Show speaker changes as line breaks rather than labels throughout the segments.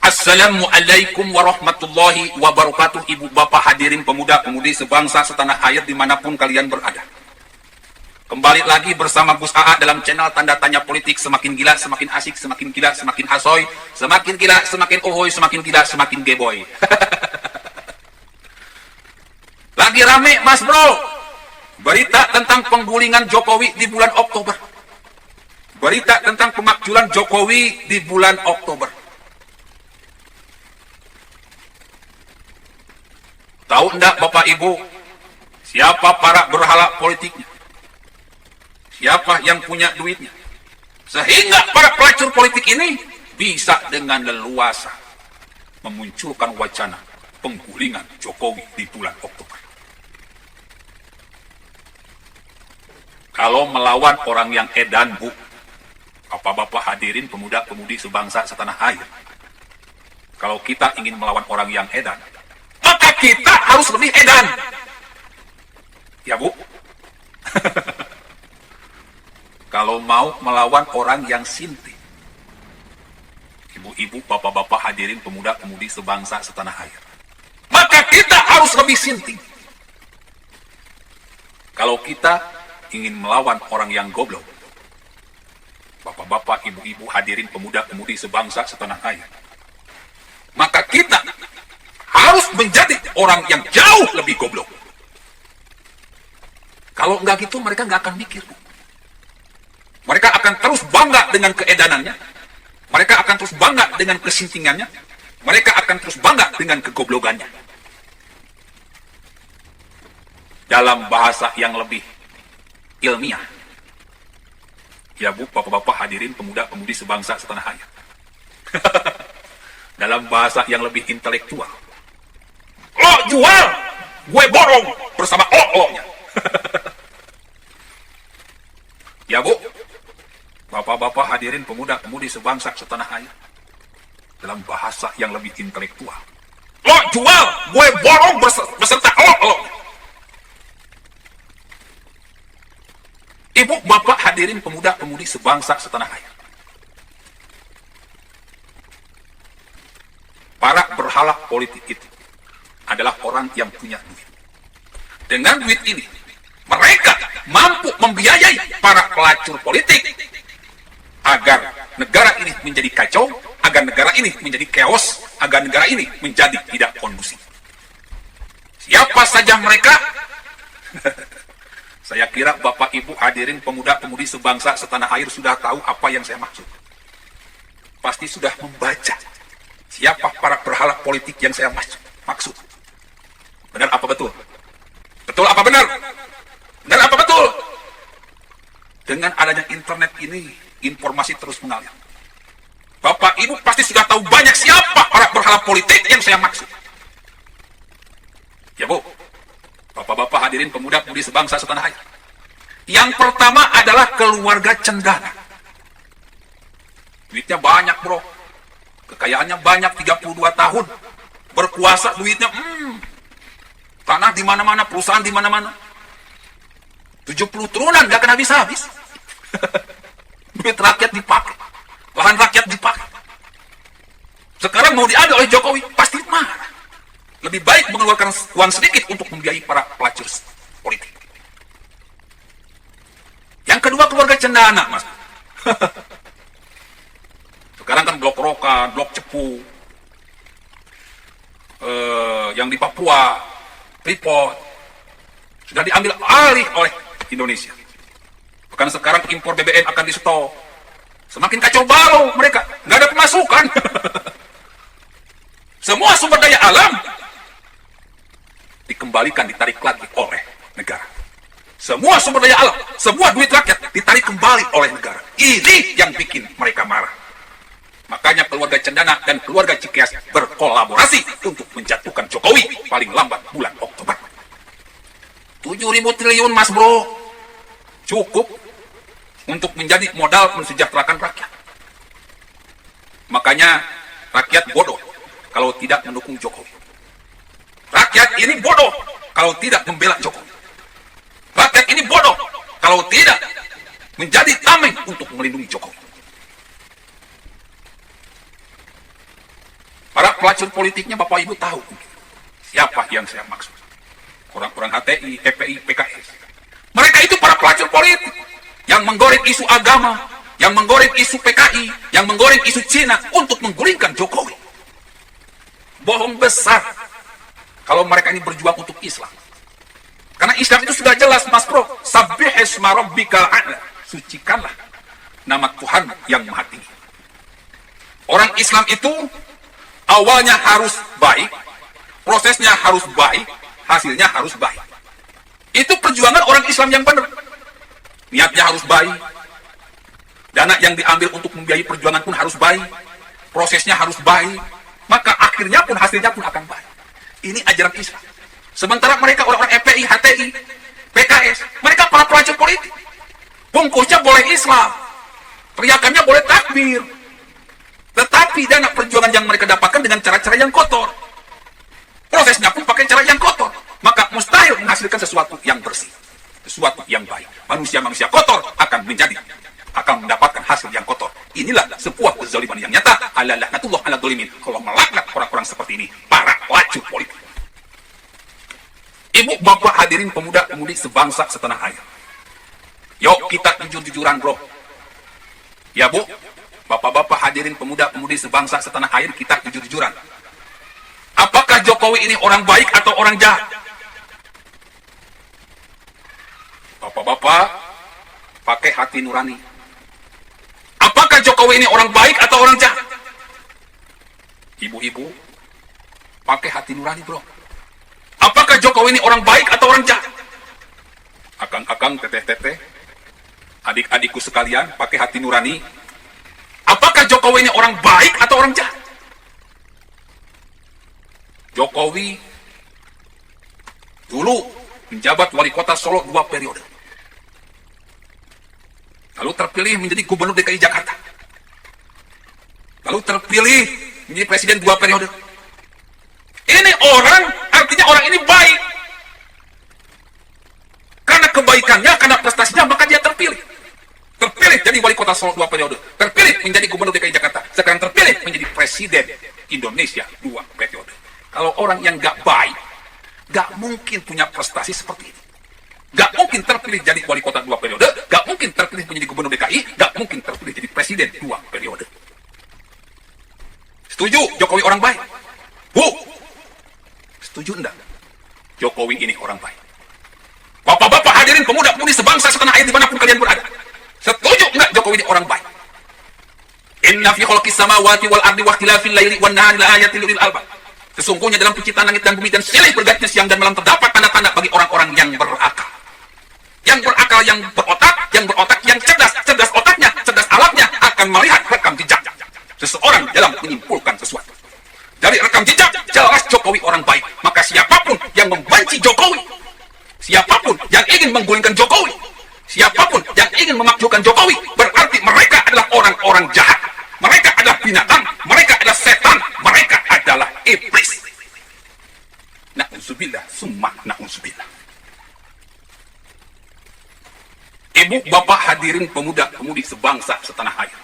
Assalamualaikum warahmatullahi wabarakatuh. Ibu bapak hadirin pemuda pemudi sebangsa setanah air dimanapun kalian berada. Kembali lagi bersama Gus AA dalam channel Tanda Tanya Politik. Semakin gila semakin asik, semakin gila semakin asoy, semakin gila semakin ohoy, semakin gila semakin geboy. Lagi rame mas bro, berita tentang penggulingan Jokowi di bulan Oktober. Berita tentang pemakzulan Jokowi di bulan Oktober. Tahu enggak Bapak Ibu, siapa para berhala politiknya? Siapa yang punya duitnya? Sehingga para pelacur politik ini bisa dengan leluasa memunculkan wacana penggulingan Jokowi di bulan Oktober. Kalau melawan orang yang edan, Bu, Bapak-bapak hadirin pemuda-pemudi sebangsa setanah air, kalau kita ingin melawan orang yang edan, maka kita harus lebih edan. Ya Bu. Kalau mau melawan orang yang sinting, ibu-ibu, bapak-bapak hadirin pemuda-pemudi sebangsa setanah air, maka kita harus lebih sinting. Kalau kita ingin melawan orang yang goblok, bapak-bapak, ibu-ibu hadirin pemuda-pemudi sebangsa setanah air, maka kita harus menjadi orang yang jauh lebih goblok. Kalau enggak gitu mereka enggak akan mikir. Mereka akan terus bangga dengan keedanannya. Mereka akan terus bangga dengan kesintingannya. Mereka akan terus bangga dengan kegoblogannya. Dalam bahasa yang lebih ilmiah, ya Bu, bapak-bapak hadirin pemuda-pemudi sebangsa setanah air, dalam bahasa yang lebih intelektual, lo jual, gue borong bersama lo-nya. Ya Bu, bapak-bapak hadirin pemuda-pemudi sebangsa setanah air, dalam bahasa yang lebih intelektual, lo jual, gue borong beserta lo-nya. Ibu, bapak hadirin pemuda-pemudi sebangsa setanah air, para berhala politik itu adalah orang yang punya duit. Dengan duit ini, mereka mampu membiayai para pelacur politik agar negara ini menjadi kacau, agar negara ini menjadi chaos, agar negara ini menjadi tidak kondusif. Siapa saja mereka? Saya kira Bapak Ibu hadirin pemuda-pemudi sebangsa setanah air sudah tahu apa yang saya maksud. Pasti sudah membaca siapa para berhala politik yang saya maksud. Benar apa betul? Betul apa benar? Benar apa betul? Dengan adanya internet ini, informasi terus mengalir. Bapak Ibu pasti sudah tahu banyak siapa para berhala politik yang saya maksud. Ya Bu, bapak-bapak hadirin pemuda-pemudi sebangsa setanah air. Yang pertama adalah keluarga Cendana. Duitnya banyak bro. Kekayaannya banyak, 32 tahun. Berkuasa duitnya, tanah di mana-mana, perusahaan di mana-mana. 70 turunan gak kena habis-habis. Duit rakyat dipakai. Lahan rakyat dipakai. Sekarang mau diambil oleh Jokowi, pasti marah. Lebih baik mengeluarkan uang sedikit untuk membiayai para pelacur politik. Yang kedua, keluarga Cendana, Mas. Sekarang kan blok Rokan, blok Cepu, yang di Papua, Freeport, sudah diambil alih oleh Indonesia. Bahkan sekarang impor BBM akan di stop. Semakin kacau balau mereka, nggak ada pemasukan. Semua sumber daya alam dikembalikan, ditarik lagi oleh negara. Semua sumber daya alam, semua duit rakyat ditarik kembali oleh negara. Ini yang bikin mereka marah. Makanya keluarga Cendana dan keluarga Cikeas berkolaborasi untuk menjatuhkan Jokowi paling lambat bulan Oktober. 7.000 triliun mas bro, cukup untuk menjadi modal mensejahterakan rakyat. Makanya rakyat bodoh kalau tidak mendukung Jokowi. Rakyat ini bodoh kalau tidak membela Jokowi. Rakyat ini bodoh kalau tidak menjadi tameng untuk melindungi Jokowi. pelacur politiknya Bapak Ibu tahu siapa yang saya maksud. Orang-orang HTI, FPI, PKS. Mereka itu para pelacur politik yang menggoreng isu agama, yang menggoreng isu PKI, yang menggoreng isu Cina untuk menggulingkan Jokowi. Bohong besar kalau mereka ini berjuang untuk Islam. Karena Islam itu sudah jelas, Mas Bro. Sabbih isma rabbikal a'la. Sucikanlah nama Tuhan yang Maha Tinggi. Orang Islam itu awalnya harus baik, prosesnya harus baik, hasilnya harus baik. Itu perjuangan orang Islam yang benar. Niatnya harus baik. Dana yang diambil untuk membiayai perjuangan pun harus baik. Prosesnya harus baik. Maka akhirnya pun hasilnya pun akan baik. Ini ajaran Islam. Sementara mereka orang-orang FPI, HTI, PKS, mereka para pelacur politik. Bungkusnya boleh Islam. Teriakannya boleh takbir. Tetapi dana perjuangan yang mereka dapatkan dengan cara-cara yang kotor. Prosesnya pun pakai cara yang kotor. Maka mustahil menghasilkan sesuatu yang bersih. Sesuatu yang baik. Manusia-manusia kotor akan mendapatkan hasil yang kotor. Inilah sebuah kezaliman yang nyata. Ala laknatullah ala dzalimin. Allah melaknat orang-orang seperti ini. Para pelacur politik. Ibu, bapak, hadirin pemuda-pemudi sebangsa setanah air. Yuk kita jujur-jujuran, bro. Ya, Bu. Bapak-bapak, hadirin pemuda-pemudi sebangsa setanah air, kita jujur-jujuran. Apakah Jokowi ini orang baik atau orang jahat? Bapak-bapak, pakai hati nurani. Apakah Jokowi ini orang baik atau orang jahat? Ibu-ibu, pakai hati nurani, bro. Apakah Jokowi ini orang baik atau orang jahat? Akang-akang, teteh-teteh, adik-adikku sekalian, pakai hati nurani. Apakah Jokowi ini orang baik atau orang jahat? Jokowi dulu menjabat wali kota Solo 2 periode. Lalu terpilih menjadi gubernur DKI Jakarta. Lalu terpilih menjadi presiden 2 periode. Ini orang, artinya orang ini baik. Karena kebaikannya, karena prestasinya, maka dia terpilih. Terpilih jadi wali kota Solo 2 periode. Terpilih menjadi gubernur DKI Jakarta. Sekarang terpilih menjadi presiden Indonesia 2 periode. Kalau orang yang gak baik, gak mungkin punya prestasi seperti ini. Gak mungkin terpilih jadi wali kota 2 periode. Gak mungkin terpilih menjadi gubernur DKI. Gak mungkin terpilih jadi presiden 2 periode. Setuju Jokowi orang baik? Bu, setuju enggak? Jokowi ini orang baik. Bapak-bapak, hadirin pemuda-pemudi sebangsa setanah air dimanapun kalian berada. Setuju enggak Jokowi ini orang baik? Inna fi khalqis samawati wal ardi wa ikhtilafil laili wan nahari laayatil lil albab. Sesungguhnya dalam penciptaan langit dan bumi dan silih bergantinya siang dan malam terdapat tanda-tanda bagi orang-orang yang berakal. Yang berakal, yang berotak, yang cerdas, cerdas otaknya, cerdas alatnya akan melihat rekam jejak seseorang dalam menyimpulkan sesuatu. Dari rekam jejak jelas Jokowi orang baik. Maka siapapun yang membenci Jokowi, siapapun yang ingin menggulingkan Jokowi, siapapun yang ingin memakzulkan Jokowi, berarti mereka adalah orang-orang jahat. Mereka adalah binatang, mereka adalah setan, mereka adalah iblis. Na'udzubillah, summa na'udzubillah. Ibu, bapak, hadirin pemuda-pemudi sebangsa setanah air.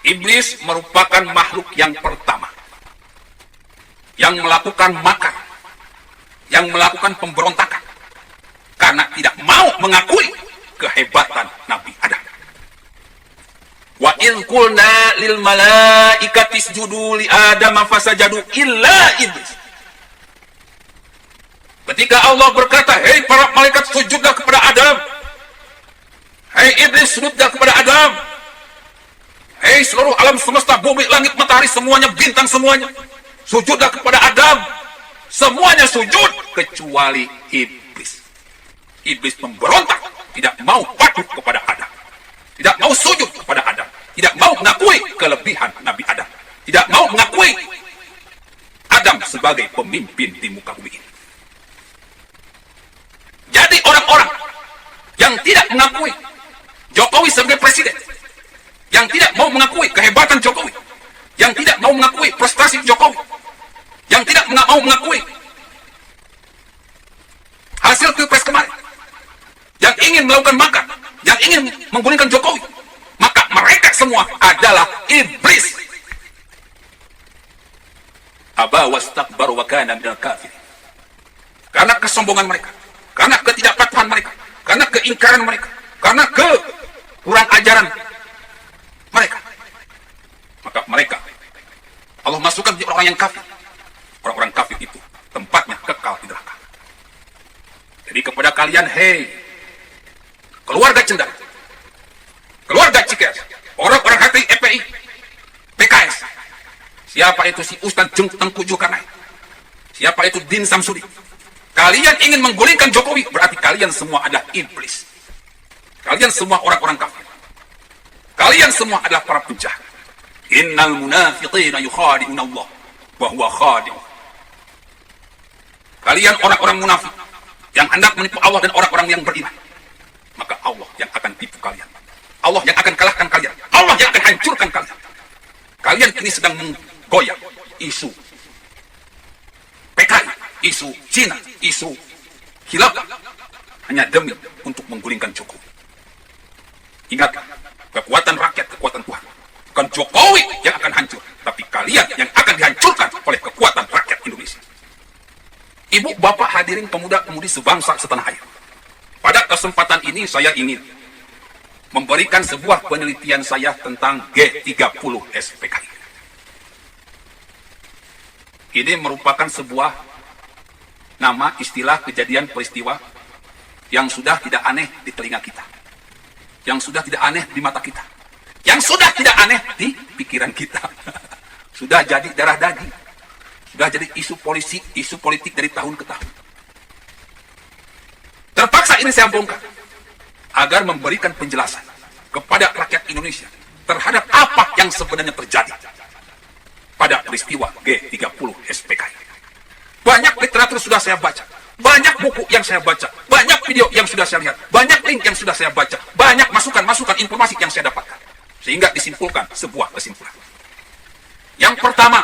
Iblis merupakan makhluk yang pertama yang melakukan makar, yang melakukan pemberontakan karena tidak mau mengakui kehebatan Nabi Adam. Wa idh qulna lil malaikati isjudu li Adam fasajadu illa iblis. Ketika Allah berkata, "Hei para malaikat, sujudlah kepada Adam." "Hei iblis, sujudlah kepada Adam." "Hei seluruh alam semesta, bumi, langit, matahari, semuanya, bintang semuanya, sujudlah kepada Adam." Semuanya sujud kecuali iblis. Iblis memberontak, tidak mau patuh kepada Adam. Tidak mau sujud kepada Adam. Tidak mau mengakui kelebihan Nabi Adam. Tidak mau mengakui Adam sebagai pemimpin di muka bumi ini. Jadi orang-orang yang tidak mengakui Jokowi sebagai presiden, yang tidak mau mengakui kehebatan Jokowi, yang tidak mau mengakui prestasi Jokowi, yang tidak mau mengakui hasil pilpres kemarin, yang ingin melakukan makar, yang ingin menggulingkan Jokowi, maka mereka semua adalah iblis. Aba wastakbaru wa kana minal kafirin. Karena kesombongan mereka, karena ketidakpatuhan mereka, karena keingkaran mereka, karena kurang ajaran mereka, maka mereka Allah masukkan menjadi orang yang kafir. Orang-orang kafir itu tempatnya kekal di neraka. Jadi kepada kalian, hei keluarga Cendana, keluarga Cikeas, orang-orang hati FPI, PKS, siapa itu si Ustadz Tengku Zulkarnain, siapa itu Din Samsudi, kalian ingin menggulingkan Jokowi, berarti kalian semua adalah iblis. Kalian semua orang-orang kafir. Kalian semua adalah para penjahat. Innal munafiqina yukhadi'una Allah wa huwa khadi'uhum. Kalian orang-orang munafik yang hendak menipu Allah dan orang-orang yang beriman, maka Allah yang akan tipu kalian. Allah yang akan kalahkan kalian. Allah yang akan hancurkan kalian. Kalian kini sedang menggoyang isu PKI, isu Cina, isu khilafah, hanya demi untuk menggulingkan Jokowi. Ingat, kekuatan rakyat, kekuatan Tuhan. Bukan Jokowi yang akan hancur, tapi kalian yang akan dihancurkan oleh kekuatan rakyat Indonesia. Ibu, bapak, hadirin pemuda-pemudi sebangsa setanah air. Pada kesempatan ini saya ingin memberikan sebuah penelitian saya tentang G30 SPKI. Ini merupakan sebuah nama, istilah, kejadian, peristiwa yang sudah tidak aneh di telinga kita, yang sudah tidak aneh di mata kita, yang sudah tidak aneh di pikiran kita. Sudah jadi darah daging, sudah jadi isu politik dari tahun ke tahun. Terpaksa ini saya bongkar agar memberikan penjelasan kepada rakyat Indonesia terhadap apa yang sebenarnya terjadi pada peristiwa G30 SPKI. Banyak literatur sudah saya baca, banyak buku yang saya baca, banyak video yang sudah saya lihat, banyak link yang sudah saya baca, banyak masukan-masukan informasi yang saya dapatkan, sehingga disimpulkan sebuah kesimpulan. Yang pertama,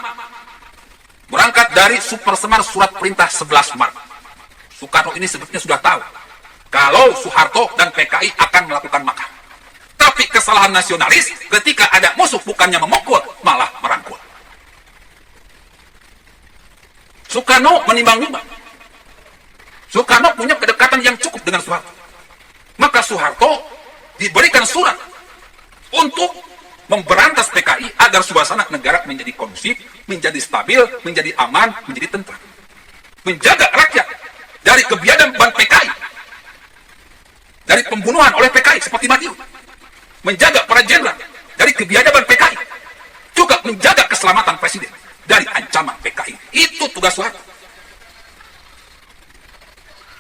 berangkat dari Super Semar Surat Perintah 11 Maret. Soekarno ini sebetulnya sudah tahu kalau Soeharto dan PKI akan melakukan makar. Tapi kesalahan nasionalis ketika ada musuh bukannya memukul, malah merangkul. Soekarno menimbang-nimbang. Soekarno punya kedekatan yang cukup dengan Soeharto. Maka Soeharto diberikan surat untuk memberantas PKI agar suasana negara menjadi kondusif, menjadi stabil, menjadi aman, menjadi tentram. Menjaga rakyat dari kebiadaban PKI, dari pembunuhan oleh PKI seperti Madiun. Menjaga para jenderal dari kebiadaban PKI. Juga menjaga keselamatan presiden dari ancaman PKI. Itu tugas Soeharto.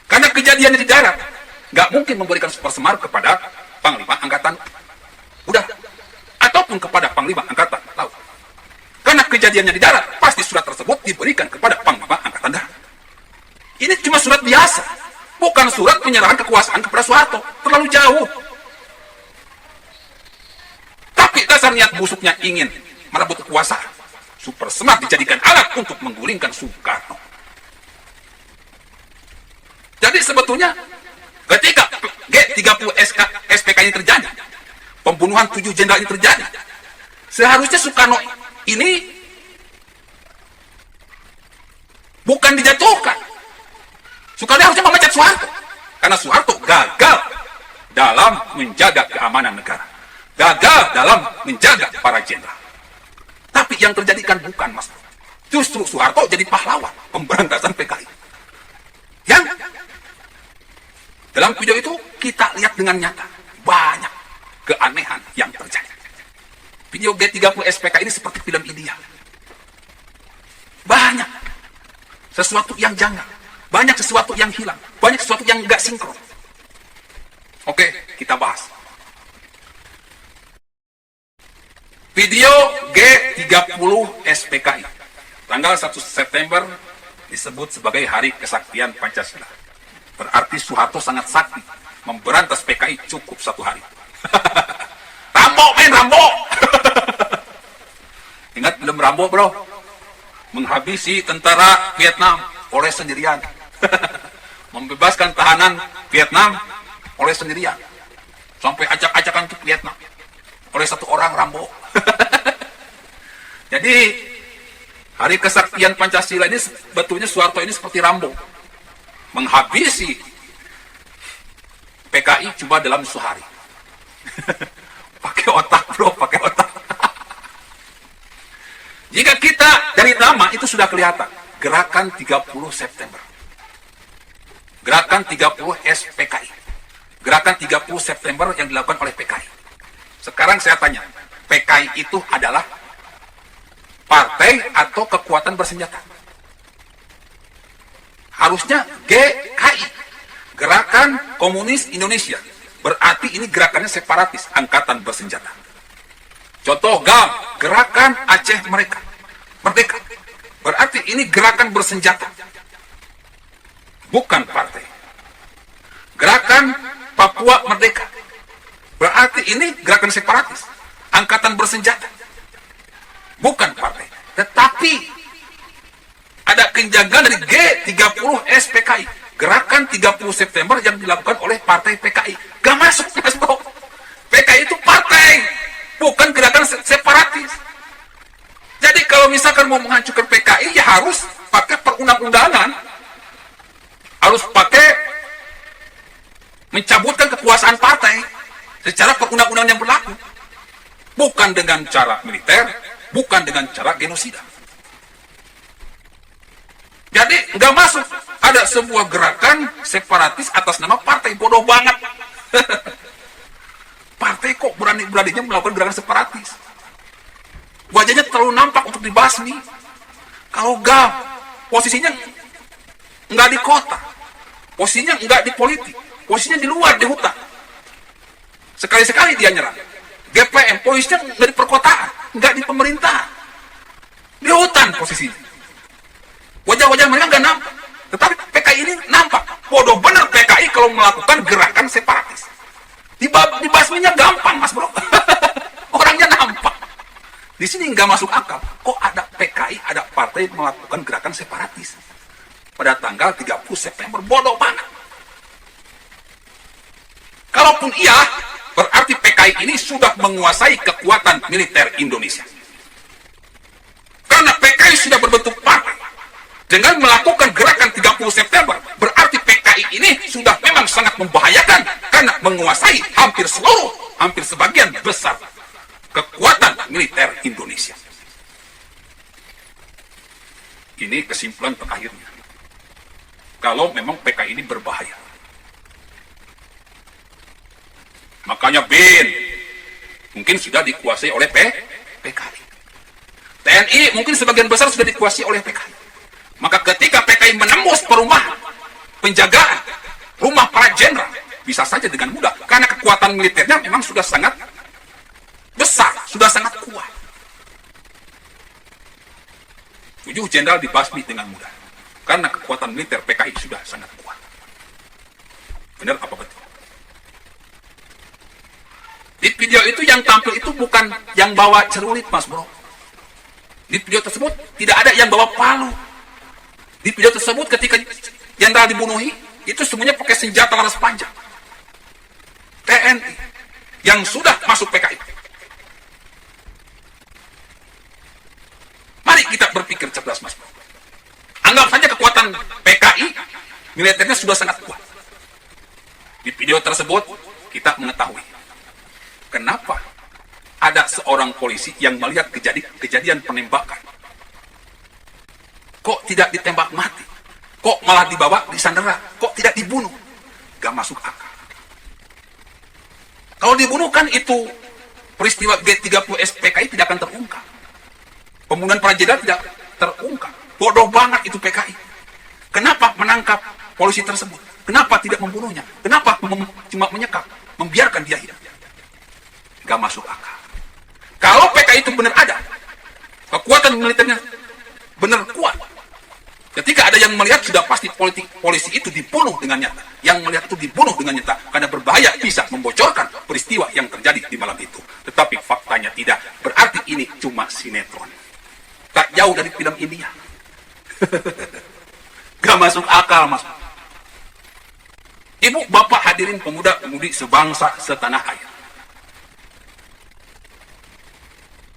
Karena kejadiannya di darat, nggak mungkin memberikan Super Semar kepada Panglima Angkatan Udara ataupun kepada Panglima Angkatan Laut. Karena kejadiannya di darat, pasti surat tersebut diberikan kepada Panglima Angkatan Darat. Ini cuma surat biasa, bukan surat penyerahan kekuasaan kepada Soeharto. Terlalu jauh. Tapi dasar niat busuknya ingin merebut kekuasaan. Super Semar dijadikan alat untuk menggulingkan Soekarno. Jadi sebetulnya ketika G30 SPK ini terjadi, pembunuhan 7 jenderal ini terjadi, seharusnya Soekarno ini bukan dijatuhkan. Soekarno harusnya memecat Soeharto, karena Soeharto gagal dalam menjaga keamanan negara, gagal dalam menjaga para jenderal. Tapi yang terjadi kan bukan, Mas. Justru Soeharto jadi pahlawan pemberantasan PKI. Yang dalam video itu kita lihat dengan nyata banyak keanehan yang terjadi. Video G30 SPK ini seperti film India. Banyak sesuatu yang janggal, banyak sesuatu yang hilang, banyak sesuatu yang nggak sinkron. Oke, kita bahas. Video G30 SPKI tanggal 1 September disebut sebagai Hari Kesaktian Pancasila. Berarti Soeharto sangat sakti, memberantas PKI cukup 1 hari. Rambo, main Rambo. Ingat film Rambo, bro? Menghabisi tentara Vietnam oleh sendirian. Membebaskan tahanan Vietnam oleh sendirian. Sampai acak-acakan ke Vietnam oleh 1 orang Rambo. Jadi Hari Kesaktian Pancasila ini sebetulnya Soeharto ini seperti Rambo, menghabisi PKI cuma dalam sehari. Pakai otak bro, pakai otak. Jika kita dari nama itu sudah kelihatan, Gerakan 30 September. Gerakan 30 SPKI. Gerakan 30 September yang dilakukan oleh PKI. Sekarang saya tanya, PKI itu adalah partai atau kekuatan bersenjata? Harusnya GKI, Gerakan Komunis Indonesia. Berarti ini gerakannya separatis, angkatan bersenjata. Contoh GAM, Gerakan Aceh Merdeka. Berarti ini gerakan bersenjata, bukan partai. Gerakan Papua Merdeka. Berarti ini gerakan separatis, angkatan bersenjata, bukan partai. Tetapi ada kejagaan dari G30 SPKI, Gerakan 30 September yang dilakukan oleh partai PKI. Gak masuk, Mas Bro. PKI itu partai, bukan gerakan separatis. Jadi kalau misalkan mau menghancurkan PKI, ya harus pakai perundang-undangan. Harus pakai mencabutkan kekuasaan partai secara perundang-undangan yang berlaku. Bukan dengan cara militer, bukan dengan cara genosida. Jadi nggak masuk. Ada sebuah gerakan separatis atas nama partai. Bodoh banget. Partai kok berani-beraninya melakukan gerakan separatis. Wajahnya terlalu nampak untuk dibasmi. Kalau GAM, posisinya nggak di kota. Posisinya nggak di politik. Posisinya di luar, di hutan. Sekali-sekali dia nyerang. GPM, posisinya nggak di perkotaan. Nggak di pemerintah. Di hutan posisinya. Wajah-wajah mereka nggak nampak. Tetapi PKI ini nampak. Bodoh benar PKI kalau melakukan gerakan separatis. Dibasminya gampang, Mas Bro. Orangnya nampak. Di sini nggak masuk akal. Kok ada PKI, ada partai melakukan gerakan separatis pada tanggal 30 September? Bodoh banget. Kalaupun iya, berarti PKI ini sudah menguasai kekuatan militer Indonesia. Karena PKI sudah berbentuk partai. Dengan melakukan gerakan 30 September, berarti PKI ini sudah memang sangat membahayakan karena menguasai hampir sebagian besar kekuatan militer Indonesia. Ini kesimpulan terakhirnya. Kalau memang PKI ini berbahaya. Makanya BIN mungkin sudah dikuasai oleh PKI. TNI mungkin sebagian besar sudah dikuasai oleh PKI. Maka ketika PKI menembus perumahan, penjagaan, rumah para jenderal, bisa saja dengan mudah. Karena kekuatan militernya memang sudah sangat besar, sudah sangat kuat. 7 jenderal dibasmi dengan mudah. Karena kekuatan militer PKI sudah sangat kuat. Benar apa betul? Di video itu yang tampil itu bukan yang bawa celurit, Mas Bro. Di video tersebut tidak ada yang bawa palu. Di video tersebut ketika jenderal dibunuhi, itu semuanya pakai senjata laras panjang. TNI yang sudah masuk PKI. Mari kita berpikir cerdas, Mas. Anggap saja kekuatan PKI, militernya sudah sangat kuat. Di video tersebut, kita mengetahui kenapa ada seorang polisi yang melihat kejadian penembakan. Kok tidak ditembak mati? Kok malah dibawa disandera? Kok tidak dibunuh? Gak masuk akal. Kalau dibunuh kan itu peristiwa G30 SPKI tidak akan terungkap. Pembunuhan para jenderal tidak terungkap. Bodoh banget itu PKI. Kenapa menangkap polisi tersebut? Kenapa tidak membunuhnya? Kenapa cuma menyekap? Membiarkan dia hidup? Gak masuk akal. Kalau PKI itu benar ada, kekuatan militernya benar kuat, ketika ada yang melihat sudah pasti polisi itu dibunuh dengan nyata. Yang melihat itu dibunuh dengan nyata. Karena berbahaya bisa membocorkan peristiwa yang terjadi di malam itu. Tetapi faktanya tidak. Berarti ini cuma sinetron. Tak jauh dari film India. Gak masuk akal, Mas. Ibu, bapak, hadirin pemuda-pemudi sebangsa setanah air.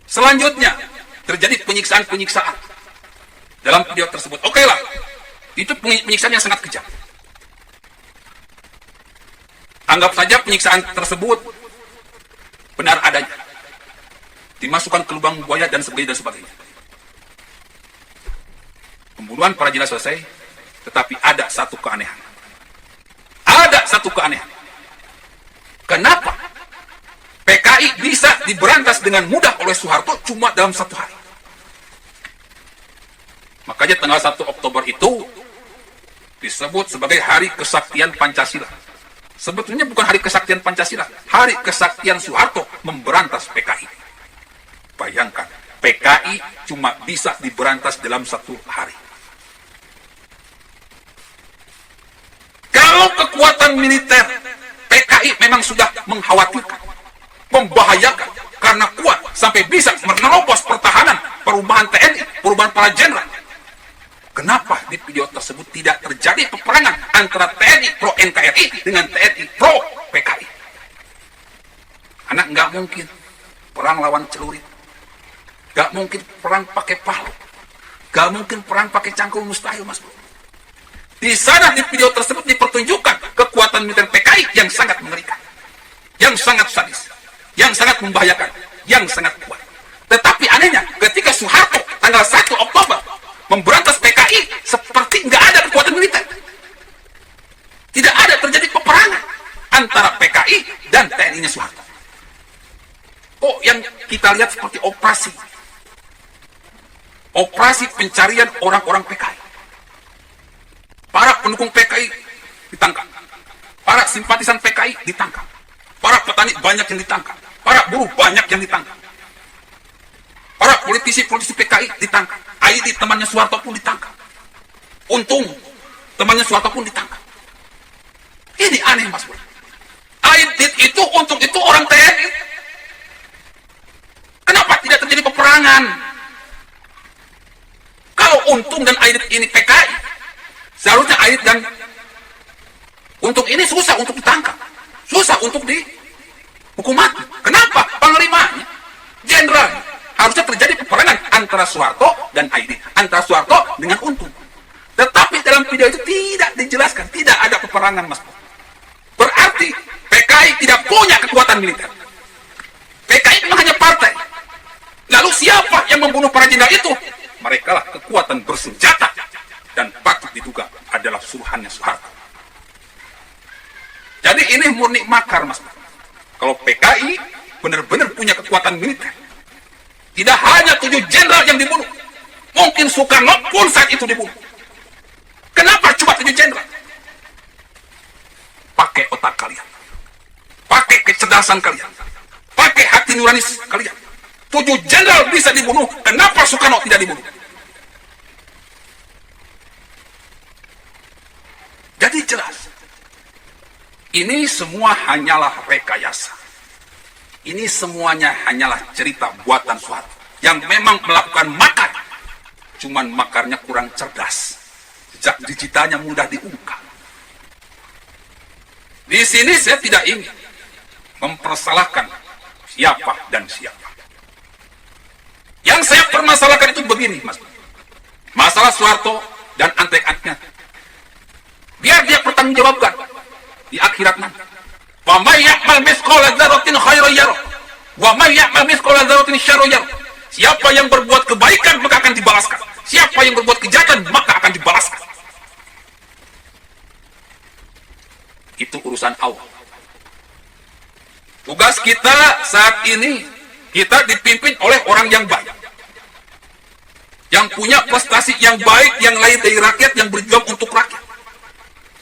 Selanjutnya, terjadi penyiksaan-penyiksaan. dalam video tersebut. Oke lah, itu penyiksaan yang sangat kejam. Anggap saja penyiksaan tersebut benar adanya, dimasukkan ke lubang buaya dan sebagainya. Pembunuhan para jenazah selesai, tetapi ada satu keanehan. Kenapa PKI bisa diberantas dengan mudah oleh Soeharto cuma dalam 1 hari? Makanya tanggal 1 Oktober itu disebut sebagai Hari Kesaktian Pancasila. Sebetulnya bukan Hari Kesaktian Pancasila, Hari Kesaktian Soeharto memberantas PKI. Bayangkan, PKI cuma bisa diberantas dalam 1 hari. Kalau kekuatan militer PKI memang sudah mengkhawatirkan, membahayakan, karena kuat sampai bisa menerobos pertahanan, perubahan TNI, perubahan para jenderal. Kenapa di video tersebut tidak terjadi peperangan antara TNI pro NKRI dengan TNI pro PKI? Karena nggak mungkin perang lawan celurit, nggak mungkin perang pakai palu, nggak mungkin perang pakai cangkul, mustahil, Mas Bro. Di sana di video tersebut dipertunjukkan kekuatan militer PKI yang sangat mengerikan, yang sangat sadis, yang sangat membahayakan, yang sangat kuat. Tetapi anehnya, ketika Soeharto tanggal 1 Oktober memberantas PKI, seperti nggak ada kekuatan militer. Tidak ada terjadi peperangan antara PKI dan TNI-nya Soeharto. Oh, yang kita lihat seperti operasi pencarian orang-orang PKI. Para pendukung PKI ditangkap, para simpatisan PKI ditangkap, para petani banyak yang ditangkap, para buruh banyak yang ditangkap, para politisi PKI ditangkap, Aidit temannya Soeharto pun ditangkap, Untung temannya Soeharto pun ditangkap. Ini aneh, Mas Bro. Aidit itu, Untung itu orang TNI. Kenapa tidak terjadi peperangan? Kalau Untung dan Aidit ini PKI, seharusnya Aidit dan Untung ini susah untuk ditangkap, susah untuk dihukum mati. Kenapa? Panglimanya, jenderal, harusnya terjadi peperangan antara Soeharto dan Aidit, antara Soeharto dengan Untung. Tetapi dalam video itu tidak dijelaskan, tidak ada peperangan, Mas. Berarti PKI tidak punya kekuatan militer. PKI memang hanya partai. Lalu siapa yang membunuh para jenderal itu? Mereka lah kekuatan bersenjata, dan patut diduga adalah suruhannya Soeharto. Jadi ini murni makar, Mas. Kalau PKI benar-benar punya kekuatan militer, tidak hanya 7 jenderal yang dibunuh, mungkin Soekarno pun saat itu dibunuh. Kenapa cuma 7 jenderal? Pakai otak kalian, pakai kecerdasan kalian, pakai hati nurani kalian. 7 jenderal bisa dibunuh, kenapa Soekarno tidak dibunuh? Jadi jelas, ini semua hanyalah rekayasa. Ini semuanya hanyalah cerita buatan Soeharto yang memang melakukan makar. Cuman makarnya kurang cerdas. Jejak digitalnya mudah diungkap. Di sini saya tidak ingin mempersalahkan siapa dan siapa. Yang saya permasalahkan itu begini, Mas. Masalah Soeharto dan antek-anteknya. Biar dia pertanggungjawabkan di akhirat nanti. Wa may ya'mal mithqala dzarratin khairan yarah, wa may ya'mal mithqala dzarratin syarran yarah. Siapa yang berbuat kebaikan maka akan dibalaskan. Siapa yang berbuat kejahatan maka akan dibalaskan. Itu urusan Allah. Tugas kita saat ini, kita dipimpin oleh orang yang baik, yang punya prestasi yang baik, yang lain dari rakyat, yang berjuang untuk rakyat.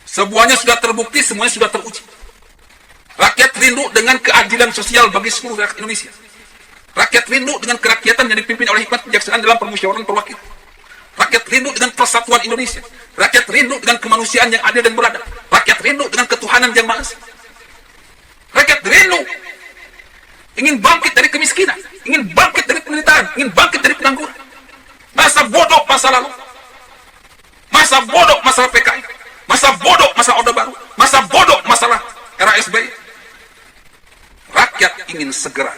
Semuanya sudah terbukti, semuanya sudah teruji. Rakyat rindu dengan keadilan sosial bagi seluruh rakyat Indonesia. Rakyat rindu dengan kerakyatan yang dipimpin oleh hikmat kebijaksanaan dalam permusyawaratan perwakilan. Rakyat rindu dengan persatuan Indonesia. Rakyat rindu dengan kemanusiaan yang adil dan beradab. Rakyat rindu dengan ketuhanan yang maha esa. Rakyat rindu ingin bangkit dari kemiskinan, ingin bangkit dari penderitaan, ingin bangkit dari pengangguran. Masa bodoh masa lalu, masa bodoh masalah PKI, masa bodoh masalah Orde Baru, masa bodoh masalah era SBY. Rakyat ingin segera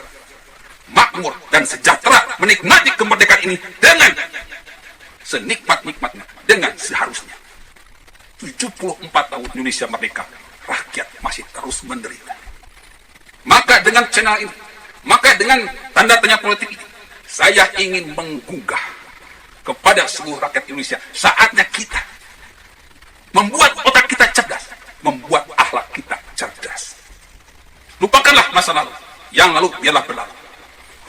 makmur dan sejahtera menikmati kemerdekaan ini dengan senikmat-nikmatnya dengan seharusnya. 74 tahun Indonesia merdeka, rakyat masih terus menderita. Maka dengan channel ini, maka dengan tanda tanya politik ini, saya ingin menggugah kepada seluruh rakyat Indonesia, saatnya kita membuat otak kita cerdas, membuat akhlak kita cerdas. Lupakanlah masa lalu, yang lalu biarlah berlalu.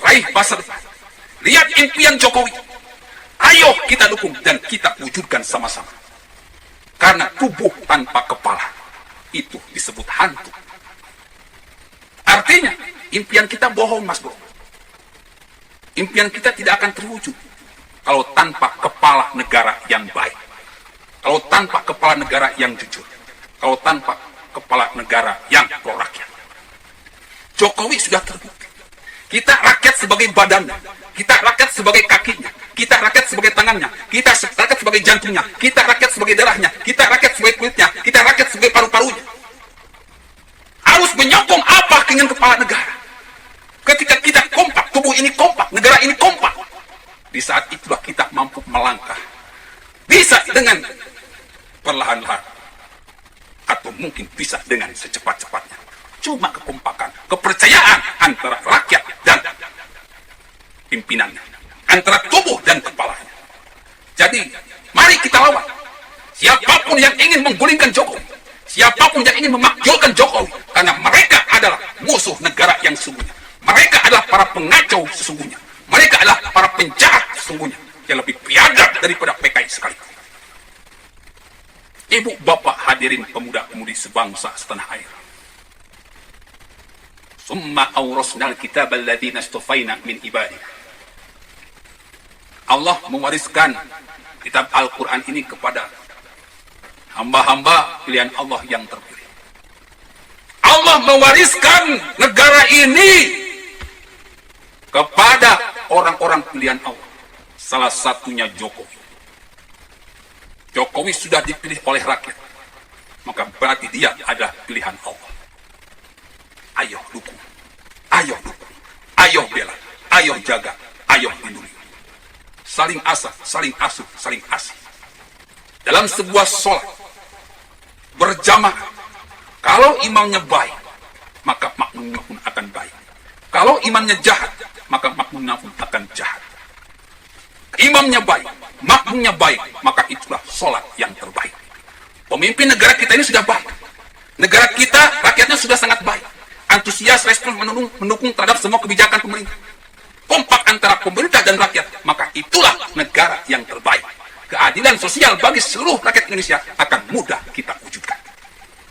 Raih masa depan. Lihat impian Jokowi. Ayo kita dukung dan kita wujudkan sama-sama. Karena tubuh tanpa kepala itu disebut hantu. Artinya, impian kita bohong, Mas Bro. Impian kita tidak akan terwujud kalau tanpa kepala negara yang baik. Kalau tanpa kepala negara yang jujur. Kalau tanpa kepala negara yang pro rakyat. Jokowi sudah terbukti. Kita rakyat sebagai badannya. Kita rakyat sebagai kakinya. Kita rakyat sebagai tangannya. Kita rakyat sebagai jantungnya. Kita rakyat sebagai darahnya. Kita rakyat sebagai kulitnya. Kita rakyat sebagai paru-parunya. Harus menyokong apa keinginan kepala negara. Ketika kita kompak, tubuh ini kompak, negara ini kompak. Di saat itulah kita mampu melangkah. Bisa dengan perlahan-lahan. Atau mungkin bisa dengan secepat-cepatnya. Cuma kekompakan, kepercayaan antara rakyat dan pimpinannya. Antara tubuh dan kepalanya. Jadi, mari kita lawan. Siapapun yang ingin menggulingkan Jokowi. Siapapun yang ingin memakzulkan Jokowi. Karena mereka adalah musuh negara yang sesungguhnya. Mereka adalah para pengacau sesungguhnya. Mereka adalah para penjahat sesungguhnya. Yang lebih biadab daripada PKI sekalipun. Ibu, bapak, hadirin pemuda-pemudi sebangsa setanah air. Summa awrasnal kitab alladhina istafaina min ibadina. Allah mewariskan kitab Al-Quran ini kepada hamba-hamba pilihan Allah yang terpilih. Allah mewariskan negara ini kepada orang-orang pilihan Allah. Salah satunya Jokowi. Jokowi sudah dipilih oleh rakyat. Maka berarti dia adalah pilihan Allah. Ayo dukung. Ayo dukung. Ayo bela. Ayo jaga. Ayo lindungi. Saling asa, saling asuh, saling asih. Dalam sebuah sholat berjamaah, kalau imamnya baik, maka makmumnya pun akan baik. Kalau imamnya jahat, maka makmumnya pun akan jahat. Imamnya baik, makmumnya baik, maka itulah sholat yang terbaik. Pemimpin negara kita ini sudah baik. Negara kita, rakyatnya sudah sangat baik. Antusias, respon, mendukung terhadap semua kebijakan pemerintah. Kompak antara pemerintah dan rakyat, maka itulah negara yang terbaik. Keadilan sosial bagi seluruh rakyat Indonesia akan mudah kita wujudkan.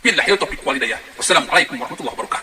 Billahi taufiq wal hidayah. Wassalamualaikum warahmatullahi wabarakatuh.